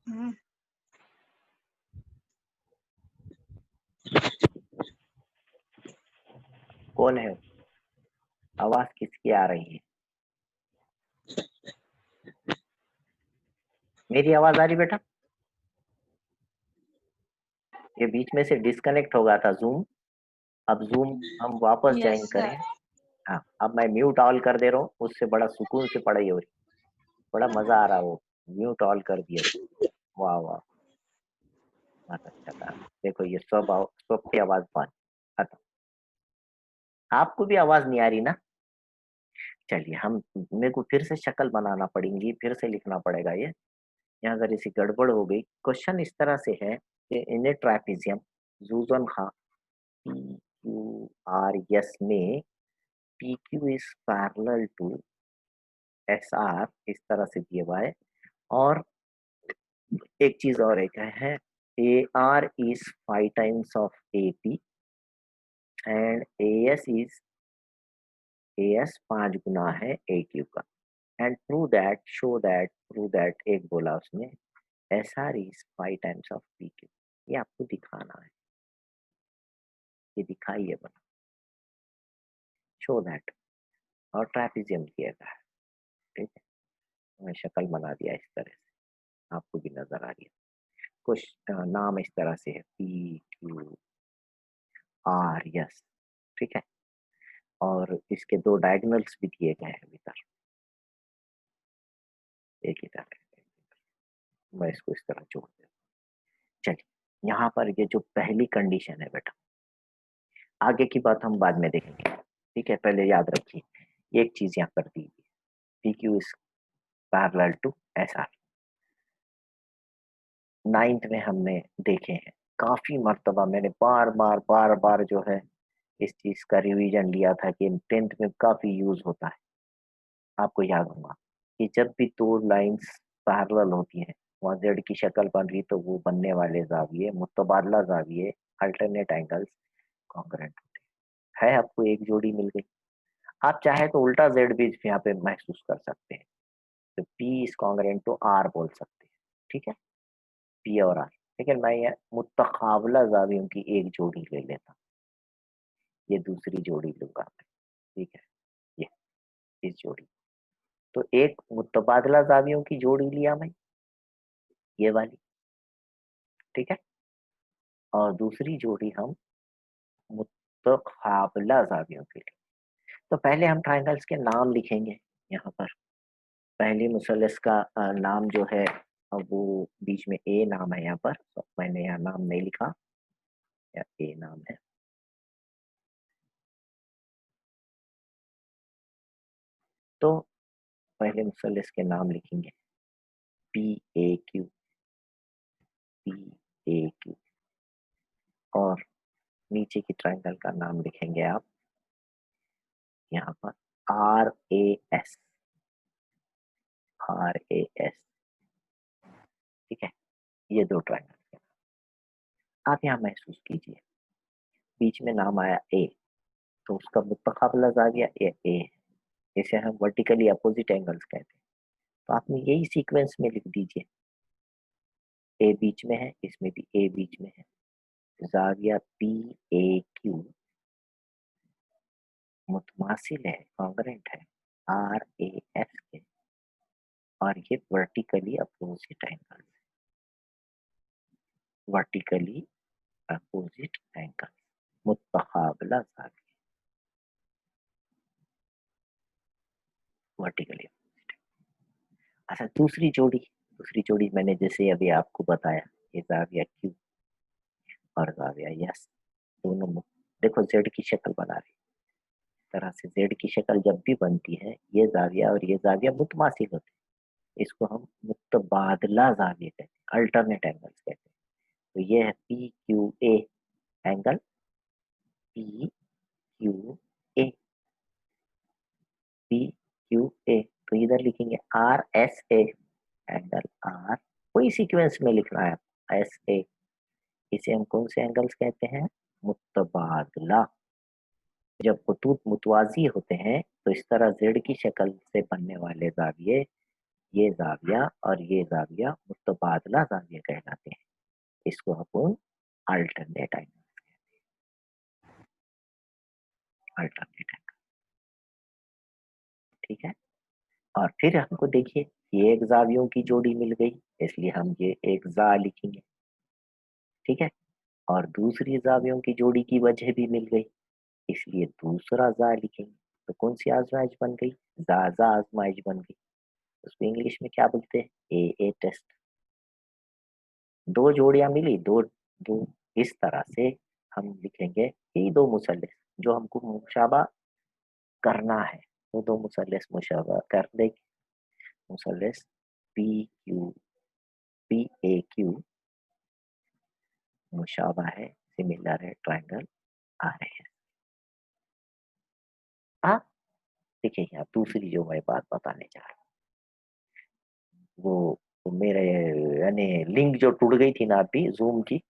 हम्म, कौन है? आवाज किसकी आ रही है? मेरी आवाज आ रही बेटा? ये बीच में से डिस्कनेक्ट हो गया था जूम। अब जूम हम वापस यस ज्वाइन सर। करें। हाँ, अब मैं म्यूट ऑल कर दे रहा हूँ, उससे बड़ा सुकून से पढ़ाई हो रही, बड़ा मजा आ रहा है। वो म्यूट ऑल कर दिया तो वाह वाह, बहुत अच्छा काम। देखो ये सब की आवाज बंद, खत्म। आपको भी आवाज नहीं आ रही ना? चलिए, हम मेरे को फिर से शक्ल बनाना पड़ेगी, फिर से लिखना पड़ेगा ये। यहाँ अगर इसी गड़बड़ हो गई, क्वेश्चन इस तरह से है कि इन ए ट्रैपिजियम जूजन खा पी क्यू आर एस में P Q is parallel to S R, इस तरह से दिया हुआ है। और एक चीज और एक है, A R is 5 times of A P and A S is, A S 5 गुना है ए क्यू का। And prove that, show that, prove that, एक बोला उसने, S R is 5 times of P Q. ये आपको दिखाना है, ये दिखाइए बना, शो दैट। और ट्रैपिजियम किया था, ठीक है। मैं शक्ल बना दिया इस तरह से, आपको भी नजर आ रही है। कुछ नाम इस तरह से है, पी क्यू आर एस, ठीक है। और इसके दो डायगोनल्स भी दिए गए हैं भीतर, एक ही तरह। मैं इसको इस तरह जोड़ देता हूँ। चलिए, यहाँ पर ये जो पहली कंडीशन है बेटा, आगे की बात हम बाद में देखेंगे, ठीक है। पहले याद रखिए एक चीज यहाँ कर दी, P Q is parallel to S R. 9th में हमने देखे हैं, काफी मर्तबा मैंने बार बार जो है इस चीज का रिवीजन लिया था कि 10th में काफी यूज होता है। आपको याद होगा कि जब भी दो लाइंस पैरेलल होती हैं, वहां जेड की शक्ल बन रही, तो वो बनने वाले जाविये, मुतबादला जाविये, अल्टरनेट एंगल्स कॉन्ग्रुएंट होते हैं। आपको एक जोड़ी मिल गई। आप चाहे तो उल्टा जेड भी यहाँ पे महसूस कर सकते हैं, तो P is congruent to R बोल सकते हैं, ठीक है, पी और आर। लेकिन मैं ये मुतकाबला जावियों की एक जोड़ी ले लेता हूँ, ये दूसरी जोड़ी लूंगा मैं, ठीक है, ये इस जोड़ी। तो एक मुतबादला जावियों की जोड़ी लिया मैं, ये वाली, ठीक है। और दूसरी जोड़ी हम मुतकाबला जावियों के लिए। तो पहले हम ट्राइंगल्स के नाम लिखेंगे यहाँ पर। पहली मुसलस का नाम जो है, वो बीच में ए नाम है यहाँ पर, तो मैंने यहाँ नाम नहीं लिखा, या ए नाम है। तो पहले मुसलस के नाम लिखेंगे, P A Q, P A Q. और नीचे की ट्राइंगल का नाम लिखेंगे आप यहाँ पर, R A S, R A S, ठीक है। ये दो ट्राइंगल आप यहाँ महसूस कीजिए। बीच में नाम आया ए, तो उसका मुतकाबला जाविया ए है। इसे हम वर्टिकली अपोजिट एंगल्स कहते हैं। तो आपने यही सीक्वेंस में लिख दीजिए, ए बीच में है, इसमें भी ए बीच में है, जाविया पी ए क्यू मुतमासिल है, कॉन्ग्रुएंट है आर ए एस के, और ये vertically opposite angle, vertically opposite angle, मुतकाबला जाविया, वर्टिकली। अच्छा, दूसरी जोड़ी मैंने जैसे अभी आपको बताया, ये जाविया क्यू और जाविया यस, दोनों देखो जेड की शक्ल बना रही, तरह से जेड की शक्ल जब भी बनती है, ये जाविया और ये जाविया मुतमासिल होते हैं। इसको हम मुतबादला जाविया कहते हैं, अल्टरनेट एंगल्स कहते हैं। तो ये है P Q A angle, P Q A, P Q A. तो इधर लिखेंगे R S A angle, R कोई सीक्वेंस में लिखना है, एस ए। इसे हम कौन से एंगल्स कहते हैं? मुतबादला। जब खतूत मुतवाजी होते हैं, तो इस तरह जेड की शक्ल से बनने वाले जाविये ये जाविया और ये जाविया मुतबादला जाविया कहलाते हैं। इसको अपन अल्टरनेट एंगल, अल्टरनेट एंगल, ठीक है। और फिर हमको देखिए, ये एक जावियों की जोड़ी मिल गई, इसलिए हम ये एक जा लिखेंगे, ठीक है। और दूसरी जावियों की जोड़ी की वजह भी मिल गई, इसलिए दूसरा जा लिखेंगे। तो कौन सी आजमाइश बन गई? जा आजमाइश बन गई। उसको इंग्लिश में क्या बोलते हैं? ए टेस्ट। दो जोड़ियां मिली, दो दो, इस तरह से हम लिखेंगे कि दो मुसल्लिस जो हमको मुशाबा करना है, वो दो मुसल्लिस मुशाबा कर देंगे। मुसल्लिस P Q, P A Q मुशाबा है, सिमिलर है, ट्रायंगल आ रहे हैं। हाँ, देखिए यहाँ दूसरी जो मैं बात बताने जा रहा हूँ, वो मेरे यानी लिंक जो टूट गई थी ना अभी जूम की,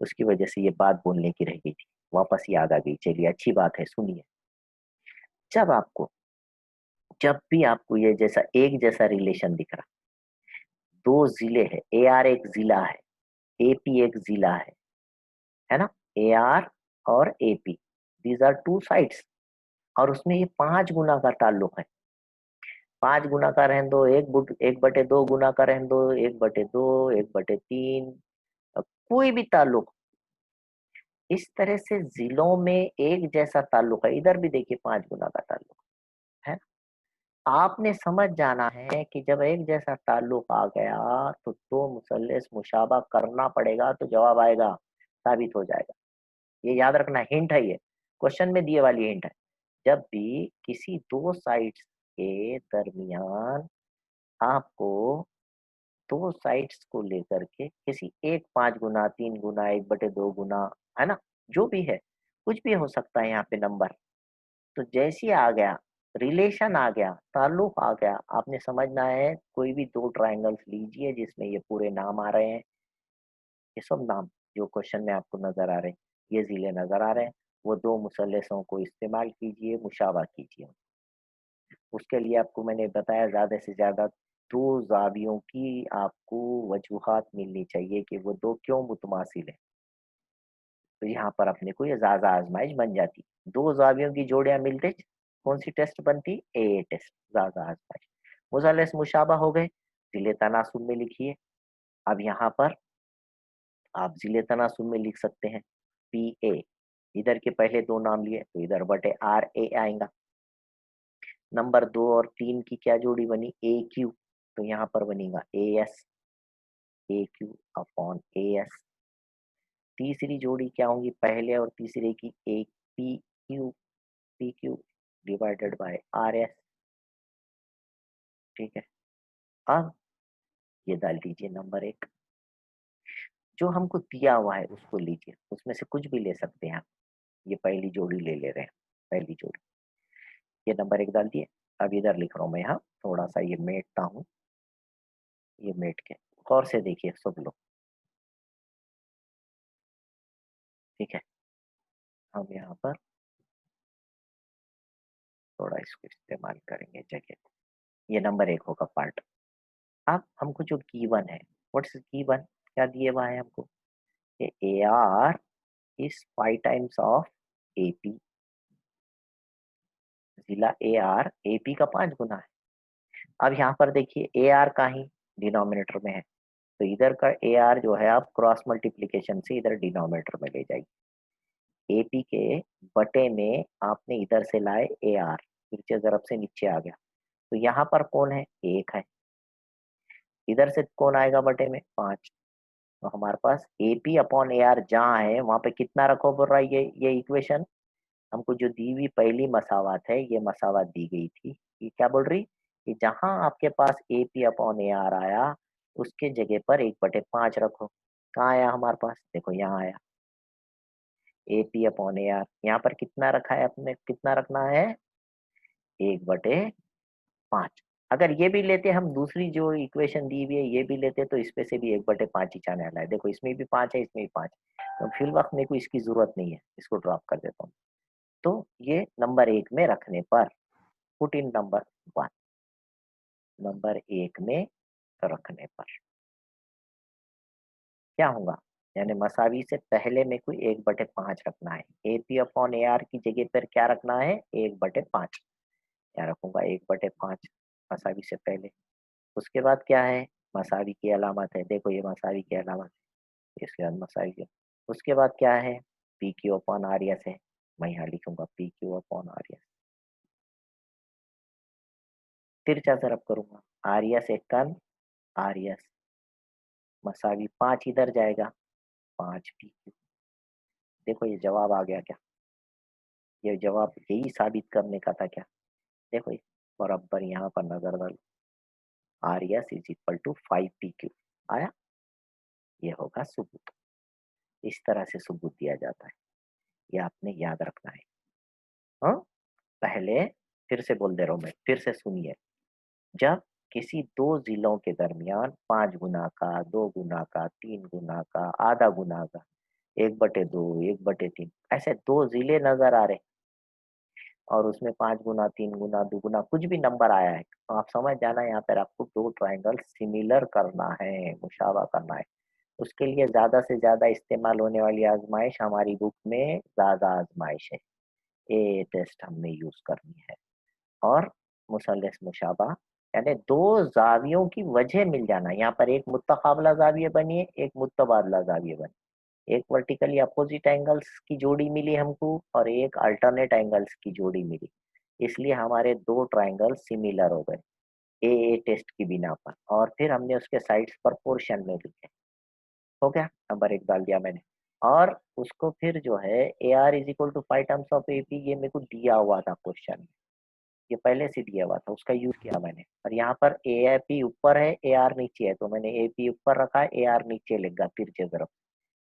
उसकी वजह से ये बात बोलने की रह गई थी, वापस याद आ गई। चलिए अच्छी बात है, सुनिए। जब आपको, जब भी आपको ये जैसा एक जैसा रिलेशन दिख रहा, दो जिले है, ए आर एक जिला है, एपी एक जिला है ना, ए आर और AP, these are two sides, और उसमें ये 5 गुना का ताल्लुक है। 5 गुना का रहने दो, एक बटे दो गुना का रहने दो, 1/2, 1/3, कोई भी ताल्लुक, इस तरह से जिलों में एक जैसा ताल्लुक है। इधर भी देखिए 5 गुना का ताल्लुक है। आपने समझ जाना है कि जब एक जैसा ताल्लुक आ गया तो दो मुसल्लिस मुशाबा करना पड़ेगा, तो जवाब आएगा, साबित हो जाएगा। ये याद रखना, हिंट है ये, क्वेश्चन में दिए वाली हिंट है। जब भी किसी दो साइड्स के दरमियान आपको दो साइड्स को लेकर के किसी एक 5 गुना, 3 गुना, 1/2 गुना, है ना, जो भी है, कुछ भी हो सकता है यहाँ पे नंबर। तो जैसे ही आ गया, रिलेशन आ गया, ताल्लुक आ गया, आपने समझना है। कोई भी दो ट्रायंगल्स लीजिए जिसमें ये पूरे नाम आ रहे हैं, ये सब नाम जो क्वेश्चन में आपको नजर आ रहे हैं, ये जिले नजर आ रहे हैं, वो दो मुसल्लसों को इस्तेमाल कीजिए, मुशाबा कीजिए। उसके लिए आपको मैंने बताया, ज्यादा से ज्यादा दो जावियों की आपको वजूहात मिलनी चाहिए कि वो दो क्यों मुतमासिल है। तो यहाँ पर अपने को ये ज्यादा आजमाइश बन जाती। दो जावियों की जोड़ियां मिलते, कौन सी टेस्ट बनती? ए टेस्ट, ज्यादा आजमाइश। मुसल्लस मुशाबा हो गए, जिले तनासुब में लिखिए। अब यहाँ पर आप जिले तनासुब में लिख सकते हैं पी ए, इधर के पहले दो नाम लिए तो इधर बटे आर ए आएगा। नंबर 2 और 3 की क्या जोड़ी बनी? ए क्यू, तो यहाँ पर बनेगा A S, A Q upon A S. तीसरी जोड़ी क्या होगी? पहले और तीसरे की, ए P Q, P Q divided by R S, ठीक है। अब ये डाल दीजिए नंबर 1, जो हमको दिया हुआ है उसको लीजिए, उसमें से कुछ भी ले सकते हैं आप। ये पहली जोड़ी ले रहे हैं, पहली जोड़ी, ये नंबर 1 डाल दिए। अब इधर लिख रहा हूँ मैं, यहाँ थोड़ा सा ये मेटता हूँ, ये मेट के, गौर से देखिए सब लोग, ठीक है। हम यहाँ पर थोड़ा इसको इस्तेमाल करेंगे जगह को। ये नंबर 1 होगा पार्ट। अब हमको जो गिवन है, व्हाट्स गिवन, क्या दिए हुआ है हमको? A R is 5 times of AP, जिला ए आर एपी का 5 गुना है। अब यहाँ पर देखिए ए आर का ही डिनोमिनेटर में है, तो इधर का ए आर जो है आप क्रॉस मल्टीप्लीकेशन से इधर डिनोमिनेटर में ले जाइए। एपी के बटे में आपने इधर से लाए ए आर, नीचे ज़रब से नीचे आ गया, तो यहाँ पर कौन है? 1 है। इधर से कौन आएगा बटे में? 5। तो हमारे पास एपी अपॉन ए आर जहाँ है वहां पे कितना रखो बोल रहा है ये इक्वेशन। हमको जो दी हुई पहली मसावत है, ये मसावत दी गई थी, ये क्या बोल रही कि जहां आपके पास एपी अपॉन ए आर आया, उसके जगह पर 1/5 रखो। कहाँ आया हमारे पास? देखो यहाँ आया, एपी अपॉन ए आर। यहाँ पर कितना रखा है अपने, कितना रखना है? 1/5। अगर ये भी लेते हम, दूसरी जो इक्वेशन दी हुई है ये भी लेते, तो इसमें से भी 1/5 ही जाने वाला है। देखो इसमें भी 5 है, इसमें भी 5, तो फिल वक्त मेरे को इसकी जरूरत नहीं है, इसको ड्रॉप कर देता हूँ। तो ये नंबर 1 में रखने पर पुट इन नंबर 1। नंबर 1 में रखने पर क्या होगा, यानी मसावी से पहले में कोई 1/5 रखना है। AP अपॉन AR की जगह पर क्या रखना है, 1/5। क्या रखूंगा, 1/5 मसावी से पहले। उसके बाद क्या है, मसावी की अलामत है, देखो ये मसावी की अलामत है, इसके बाद मसावी की। उसके बाद क्या है, PQ अपॉन RS है, मैं यहाँ लिखूंगा PQ अपॉन RS। तिरछा ज़रब करूंगा, RS एक कन RS मसावी 5 इधर जाएगा, 5 PQ। देखो ये जवाब आ गया क्या, ये जवाब यही साबित करने का था क्या। देखो ये बराबर यहाँ पर नजर डालो, RS is equal to 5 PQ आया, ये होगा सबूत। इस तरह से सबूत दिया जाता है, ये आपने याद रखना है। हाँ, पहले फिर से बोल दे रहा हूँ मैं, फिर से सुनिए। जब किसी दो जिलों के दरमियान 5 गुना का, 2 गुना का, 3 गुना का, आधा गुना का, 1/2, 1/3 ऐसे दो जिले नजर आ रहे और उसमें 5 गुना, 3 गुना, 2 गुना कुछ भी नंबर आया है, तो आप समझ जाना यहाँ पर आपको दो ट्राइंगल सिमिलर करना है, मुशाबा करना है। उसके लिए ज्यादा से ज्यादा इस्तेमाल होने वाली आजमाइश हमारी बुक में ज्यादा आजमाइश है, ये टेस्ट हमने यूज करनी है। और मुसल्लस मुशाबा यानी दो जावियों की वजह मिल जाना, यहाँ पर एक मुत्तकाबला जाविया बनी है, एक मुत्तबादला जाविया बनी, एक वर्टिकली अपोजिट एंगल्स की जोड़ी मिली हमको और एक अल्टरनेट एंगल्स की जोड़ी मिली, इसलिए हमारे दो ट्राइंगल सिमिलर हो गए ए टेस्ट की बिना पर। और फिर हमने उसके साइड्स प्रपोर्शन में लिखे, हो गया, नंबर 1 डाल दिया मैंने। और उसको फिर जो है AR is equal to 5 times of AP, ये मेरे को दिया हुआ था क्वेश्चन, ये पहले से दिया हुआ था, उसका यूज किया मैंने। और यहाँ पर AP ऊपर है, AR नीचे है, तो मैंने AP ऊपर रखा है, AR नीचे लिख दिया तिरछे तरफ।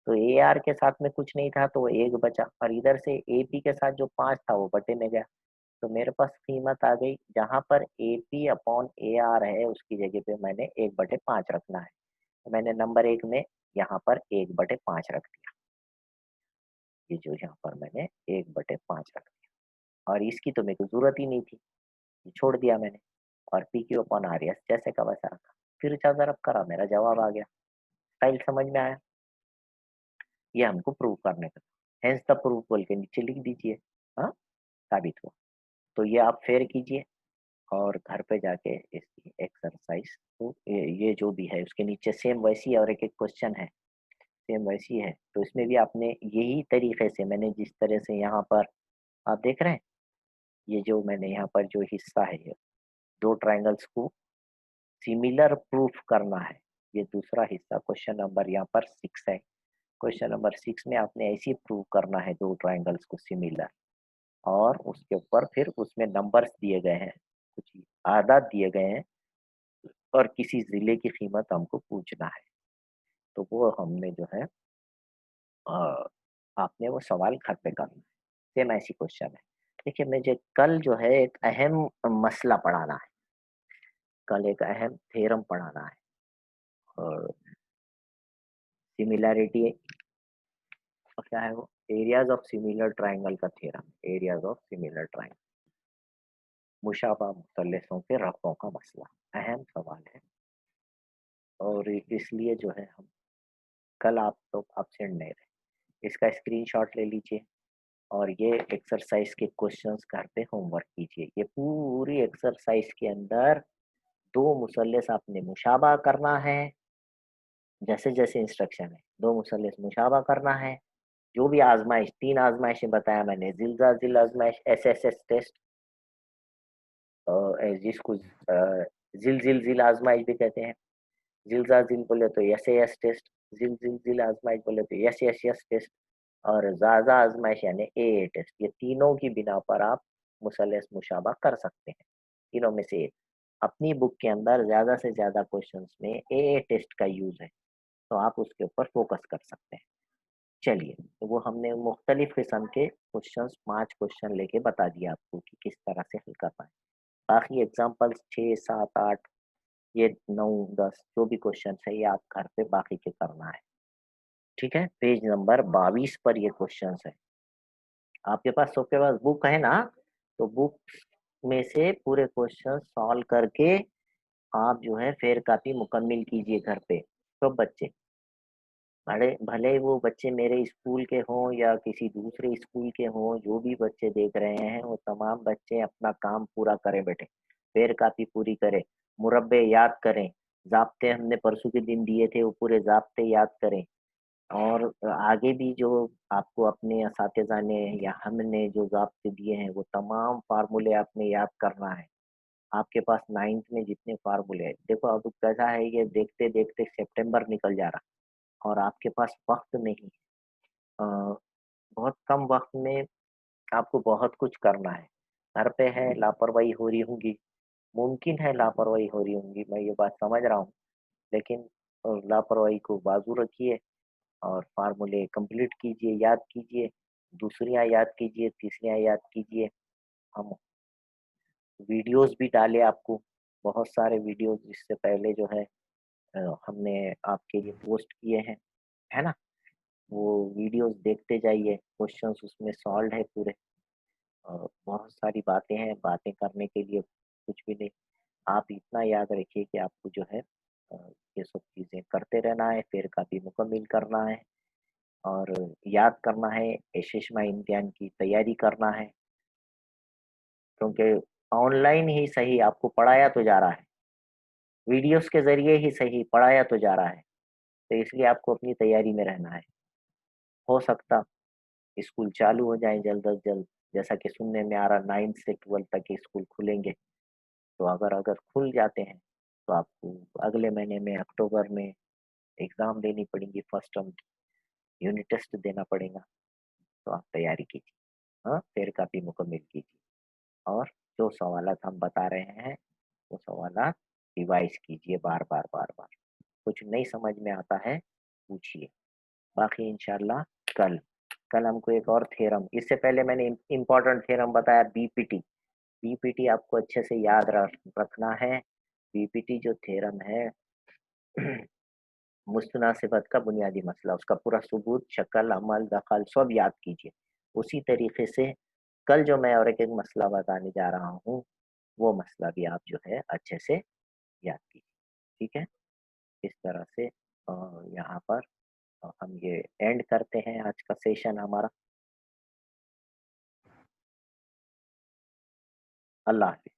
तो AR के साथ में कुछ नहीं था तो वो 1 बचा, और इधर से AP के साथ जो 5 था वो बटे में गया, तो मेरे पास कीमत आ गई। जहां पर AP अपॉन AR है उसकी जगह पे मैंने 1/5 रखना है, तो मैंने नंबर 1 में यहाँ पर 1/5 रख दिया, ये जो यहाँ पर मैंने 1/5 रख दिया, और इसकी तो मेरे को जरूरत ही नहीं थी, ये छोड़ दिया मैंने। और PQ अपॉन RS जैसे का वैसा रखा, फिर चार अब करा, मेरा जवाब आ गया। स्टाइल समझ में आया, ये हमको प्रूव करने का, हेंस द प्रूफ बोल के नीचे लिख दीजिए। हाँ, साबित हुआ। तो ये आप फेयर कीजिए और घर पे जाके इसकी एक्सरसाइज तो ये जो भी है उसके नीचे सेम वैसी और एक एक क्वेश्चन है, सेम वैसी है, तो इसमें भी आपने यही तरीके से, मैंने जिस तरह से यहाँ पर आप देख रहे हैं, ये जो मैंने यहाँ पर जो हिस्सा है, ये दो ट्राइंगल्स को सिमिलर प्रूफ करना है, ये दूसरा हिस्सा क्वेश्चन नंबर यहाँ पर 6 है। क्वेश्चन नंबर 6 में आपने ऐसे ही प्रूव करना है दो ट्राइंगल्स को सिमिलर, और उसके ऊपर फिर उसमें नंबर्स दिए गए हैं, कुछ आदाद दिए गए हैं, और किसी जिले की कीमत हमको पूछना है। तो वो हमने जो है अ, आपने वो सवाल घर पे करना है, सेम ऐसी क्वेश्चन है। देखिए मुझे कल जो है एक अहम मसला पढ़ाना है, कल एक अहम थ्योरम पढ़ाना है, और सिमिलैरिटी क्या है वो, एरियाज ऑफ सिमिलर ट्राइंगल का theorem, areas of similar triangle, मुशाबा मुसल्लसों के रफ़ों का मसला, अहम सवाल है। और इसलिए जो है हम कल आप लोग एब्सेंट नहीं रहे, इसका स्क्रीनशॉट ले लीजिए और ये एक्सरसाइज के क्वेश्चंस घर पे होमवर्क कीजिए। ये पूरी एक्सरसाइज के अंदर दो मुसल्लस आपने मुशाबा करना है, जैसे जैसे इंस्ट्रक्शन है, दो मुसल्लस मुशाबा करना है। जो भी आजमाइश, 3 आजमाइशें बताया मैंने, जिल्जा जिल आजमाइश, SSS टेस्ट, जिसको जिल जिल जिल आजमाइश भी कहते हैं, जिल्जा जिल बोले तो SAS टेस्ट, जिल जिल जिल आजमाइश बोले तो SSS टेस्ट, और ज़ाज़ा आजमाइश यानी AA टेस्ट, ये तीनों की बिना पर आप मुसल्लस मुशाबा कर सकते हैं, तीनों में से एक। अपनी बुक के अंदर ज़्यादा से ज़्यादा क्वेश्चंस में AA टेस्ट का यूज़ है, तो आप उसके ऊपर फोकस कर सकते हैं। चलिए, तो वो हमने मुख्तलिफ किस्म के क्वेश्चंस 5 क्वेश्चन लेके बता दिया आपको कि किस तरह से हल करना है। बाकी एग्जांपल्स 6, 7, 8, ये 9, 10 जो भी क्वेश्चन है ये आप घर पे बाकी के करना है। ठीक है, पेज नंबर 22 पर ये क्वेश्चन है। आपके पास सबके पास बुक है ना, तो बुक में से पूरे क्वेश्चन सॉल्व करके आप जो है फेर कापी मुकम्मिल कीजिए घर पे, सब बच्चे। भले भले ही वो बच्चे मेरे स्कूल के हों या किसी दूसरे स्कूल के हों, जो भी बच्चे देख रहे हैं, वो तमाम बच्चे अपना काम पूरा करें बेटे। फेर कापी पूरी करें, मुरब्बे याद करें, ज़ाब्ते हमने परसों के दिन दिए थे, वो पूरे ज़ाब्ते याद करें। और आगे भी जो आपको अपने असातिज़ा ने या हमने जो ज़ाब्ते दिए हैं, वो तमाम फ़ॉर्मूले आपने याद करना है। आपके पास 9th में जितने फ़ॉर्मूले हैं, देखो अब कैसा है, ये देखते-देखते सितंबर निकल जा रहा और आपके पास वक़्त नहीं है। अ, बहुत कम वक़्त में आपको बहुत कुछ करना है। घर पे है, लापरवाही हो रही होंगी, मुमकिन है लापरवाही हो रही होंगी, मैं ये बात समझ रहा हूँ। लेकिन लापरवाही को बाज़ू रखिए और फ़ॉर्मूले कंप्लीट कीजिए, याद कीजिए, दूसरियाँ याद कीजिए, तीसरियाँ याद कीजिए। हम वीडियोज़ भी डाले आपको, बहुत सारे वीडियोज़ इससे पहले जो है हमने आपके लिए पोस्ट किए हैं, है ना? वो वीडियोज़ देखते जाइए, क्वेश्चंस उसमें सॉल्व्ड है पूरे। बहुत सारी बातें हैं, बातें करने के लिए कुछ भी नहीं। आप इतना याद रखिए कि आपको जो है ये सब चीज़ें करते रहना है, फिर काफ़ी मुकम्मिल करना है और याद करना है, एशेशमाई इम्तिहान की तैयारी करना है, क्योंकि ऑनलाइन ही सही आपको पढ़ाया तो जा रहा है, वीडियोज़ के ज़रिए ही सही पढ़ाया तो जा रहा है, तो इसलिए आपको अपनी तैयारी में रहना है। हो सकता स्कूल चालू हो जाएँ जल्द अज़ जल्द, जैसा कि सुनने में आ रहा 9th से 12th तक के स्कूल खुलेंगे। तो अगर अगर खुल जाते हैं, तो आपको अगले महीने में अक्टूबर में एग्ज़ाम देनी पड़ेंगी, फर्स्ट टर्म की, यूनिट टेस्ट देना पड़ेगा, तो आप तैयारी कीजिए। हाँ, फिर कापी मुकम्मिल कीजिए और जो सवालात हम बता रहे हैं, वो सवालात रिवाइज़ कीजिए बार-बार, बार-बार। कुछ नहीं समझ में आता है, पूछिए। बाकी इंशाअल्लाह कल कल हमको एक और थ्योरम, इससे पहले मैंने इम्पोर्टेंट थ्योरम बताया बीपीटी। बीपीटी आपको अच्छे से याद रखना है। बीपीटी जो थ्योरम है मुस्तनासिबत का बुनियादी मसला, उसका पूरा सबूत, शक्ल, अमल, दखल सब याद कीजिए। उसी तरीके से कल जो मैं और एक मसला बताने जा रहा हूँ, वो मसला भी आप जो है अच्छे से याद कीजिए, ठीक है? इस तरह से यहाँ पर हम ये एंड करते हैं आज का सेशन हमारा। अल्लाह हाफ़िज़।